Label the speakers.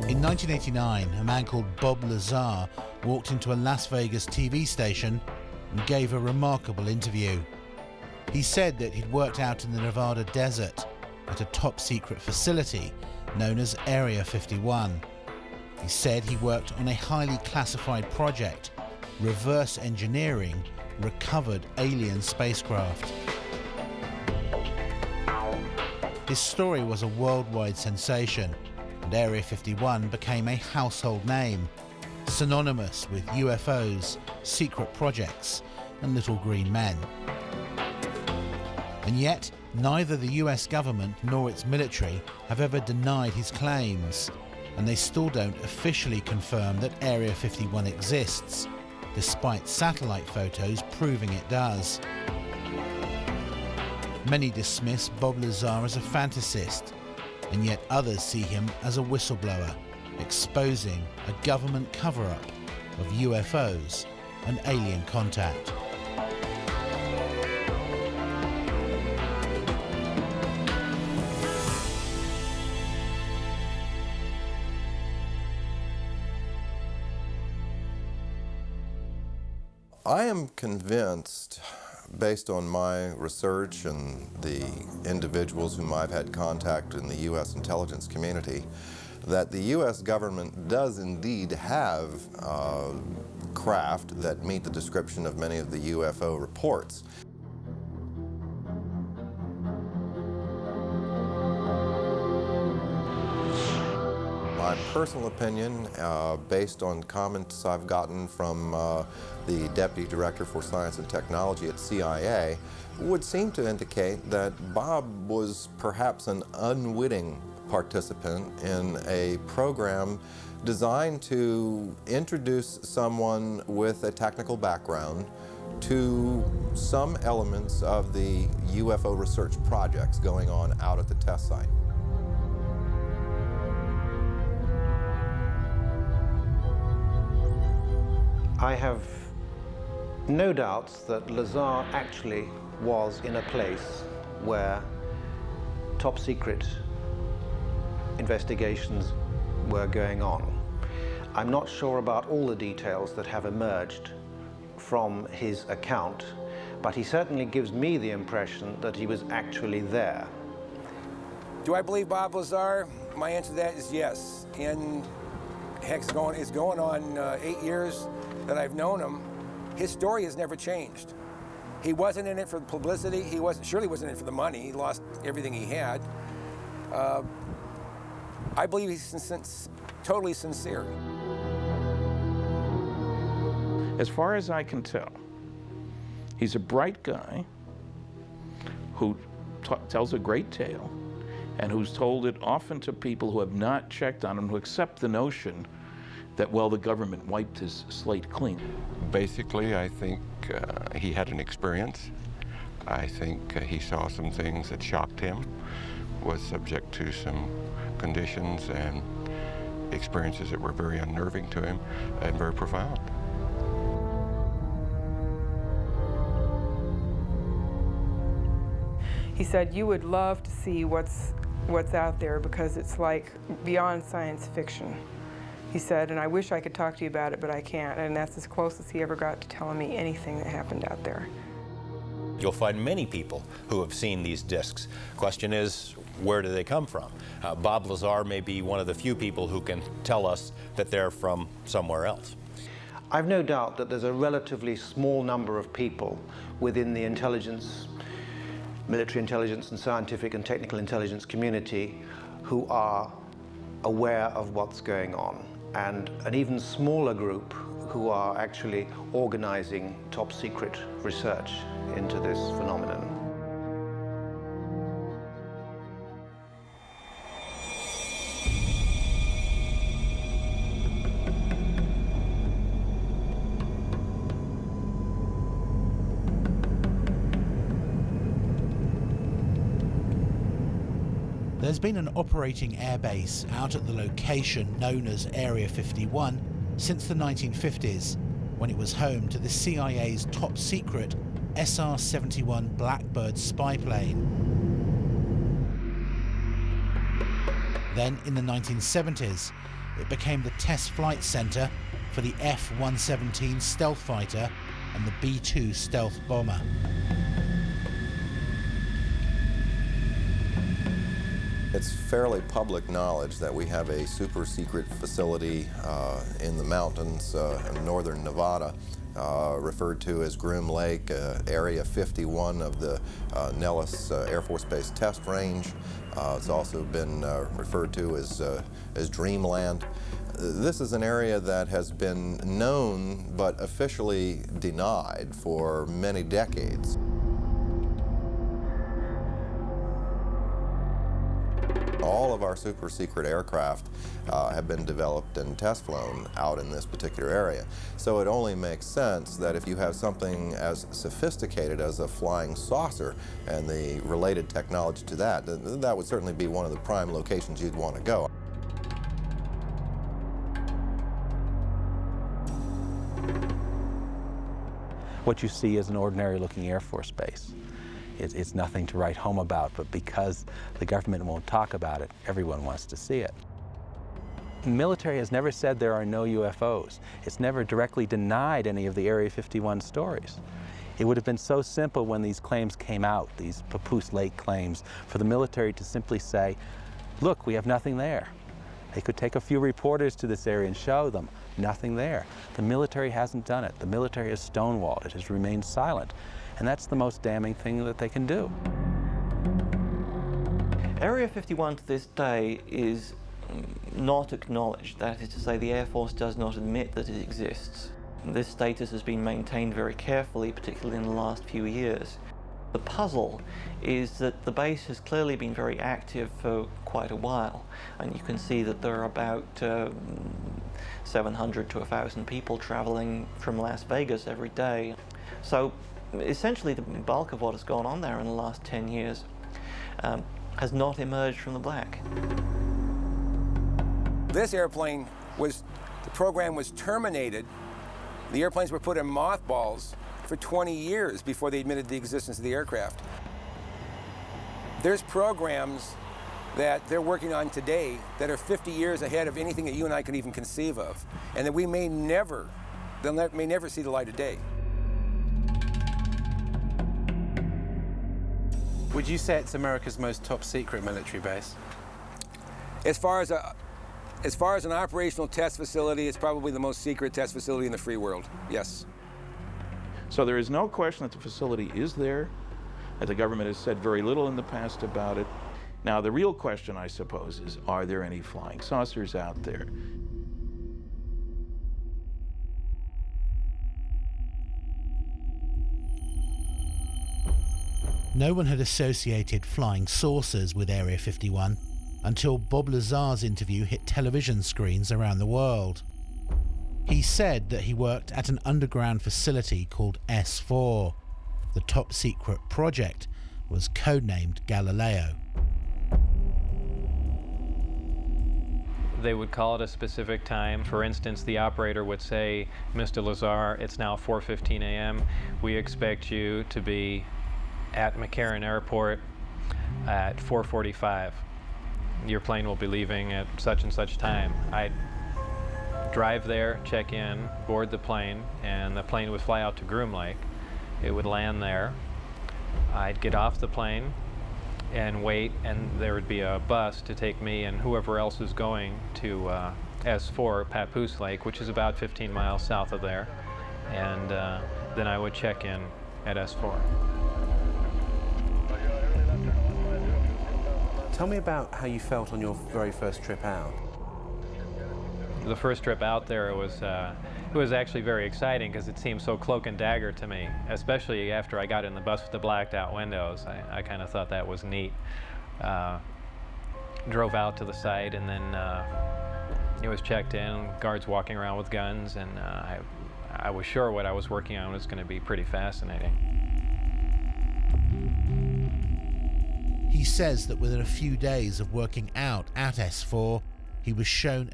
Speaker 1: In 1989, a man called Bob Lazar walked into a Las Vegas TV station and gave a remarkable interview. He said that he'd worked out in the Nevada desert at a top-secret facility known as Area 51. He said he worked on a highly classified project, reverse engineering recovered alien spacecraft. His story was a worldwide sensation, and Area 51 became a household name, synonymous with UFOs, secret projects, and little green men. And yet, neither the US government nor its military have ever denied his claims, and they still don't officially confirm that Area 51 exists, despite satellite photos proving it does. Many dismiss Bob Lazar as a fantasist, and yet others see him as a whistleblower, exposing a government cover-up of UFOs and alien contact.
Speaker 2: I am convinced, based on my research and the individuals whom I've had contact in the U.S. intelligence community, that the U.S. government does indeed have craft that meet the description of many of the UFO reports. My personal opinion, based on comments I've gotten from the Deputy Director for Science and Technology at CIA, would seem to indicate that Bob was perhaps an unwitting participant in a program designed to introduce someone with a technical background to some elements of the UFO research projects going on out at the test site.
Speaker 3: I have no doubts that Lazar actually was in a place where top secret investigations were going on. I'm not sure about all the details that have emerged from his account, but he certainly gives me the impression that he was actually there.
Speaker 4: Do I believe Bob Lazar? My answer to that is yes. And heck, it's going on 8 years that I've known him. His story has never changed. He wasn't in it for the publicity. He surely wasn't in it for the money. He lost everything he had. I believe he's totally sincere.
Speaker 5: As far as I can tell, he's a bright guy who tells a great tale and who's told it often to people who have not checked on him, who accept the notion that, well, the government wiped his slate clean.
Speaker 6: Basically, I think he had an experience. I think he saw some things that shocked him, was subject to some conditions and experiences that were very unnerving to him and very profound.
Speaker 7: He said, you would love to see what's out there because it's like beyond science fiction. He said, and I wish I could talk to you about it, but I can't. And that's as close as he ever got to telling me anything that happened out there.
Speaker 8: You'll find many people who have seen these discs. Question is, where do they come from? Bob Lazar may be one of the few people who can tell us that they're from somewhere else.
Speaker 3: I've no doubt that there's a relatively small number of people within the intelligence, military intelligence and scientific and technical intelligence community who are aware of what's going on, and an even smaller group who are actually organizing top secret research into this phenomenon.
Speaker 1: There's been an operating airbase out at the location known as Area 51 since the 1950s, when it was home to the CIA's top secret SR-71 Blackbird spy plane. Then in the 1970s, it became the test flight center for the F-117 stealth fighter and the B-2 stealth bomber.
Speaker 2: It's fairly public knowledge that we have a super secret facility in the mountains in northern Nevada, referred to as Groom Lake, Area 51 of the Nellis Air Force Base Test Range. It's also been referred to as Dreamland. This is an area that has been known but officially denied for many decades. All of our super secret aircraft have been developed and test flown out in this particular area. So it only makes sense that if you have something as sophisticated as a flying saucer and the related technology to that, that would certainly be one of the prime locations you'd want to go.
Speaker 9: What you see is an ordinary looking Air Force base. It's nothing to write home about, but because the government won't talk about it, everyone wants to see it. The military has never said there are no UFOs. It's never directly denied any of the Area 51 stories. It would have been so simple when these claims came out, these Papoose Lake claims, for the military to simply say, look, we have nothing there. They could take a few reporters to this area and show them, nothing there. The military hasn't done it. The military has stonewalled. It has remained silent. And that's the most damning thing that they can do.
Speaker 10: Area 51 to this day is not acknowledged. That is to say, the Air Force does not admit that it exists. This status has been maintained very carefully, particularly in the last few years. The puzzle is that the base has clearly been very active for quite a while, and you can see that there are about 700 to 1,000 people traveling from Las Vegas every day. So essentially the bulk of what has gone on there in the last 10 years has not emerged from the black.
Speaker 4: This airplane the program was terminated. The airplanes were put in mothballs for 20 years before they admitted the existence of the aircraft. There's programs that they're working on today that are 50 years ahead of anything that you and I can even conceive of, and that they may never see the light of day.
Speaker 11: Would you say it's America's most top secret military base?
Speaker 4: As far as an operational test facility, it's probably the most secret test facility in the free world, yes.
Speaker 5: So there is no question that the facility is there, and the government has said very little in the past about it. Now, the real question, I suppose, is are there any flying saucers out there?
Speaker 1: No one had associated flying saucers with Area 51 until Bob Lazar's interview hit television screens around the world. He said that he worked at an underground facility called S4. The top secret project was codenamed Galileo.
Speaker 12: They would call it a specific time. For instance, the operator would say, Mr. Lazar, it's now 4:15 a.m. We expect you to be at McCarran Airport at 4:45. Your plane will be leaving at such and such time. I'd drive there, check in, board the plane, and the plane would fly out to Groom Lake. It would land there. I'd get off the plane and wait, and there would be a bus to take me and whoever else was going to S4, Papoose Lake, which is about 15 miles south of there, and then I would check in at S4.
Speaker 11: Tell me about how you felt on your very first trip out.
Speaker 12: The first trip out there it was actually very exciting because it seemed so cloak and dagger to me, especially after I got in the bus with the blacked out windows. I kind of thought that was neat. Drove out to the site, and then it was checked in, guards walking around with guns, and I was sure what I was working on was going to be pretty fascinating.
Speaker 1: He says that within a few days of working out at S4, he was shown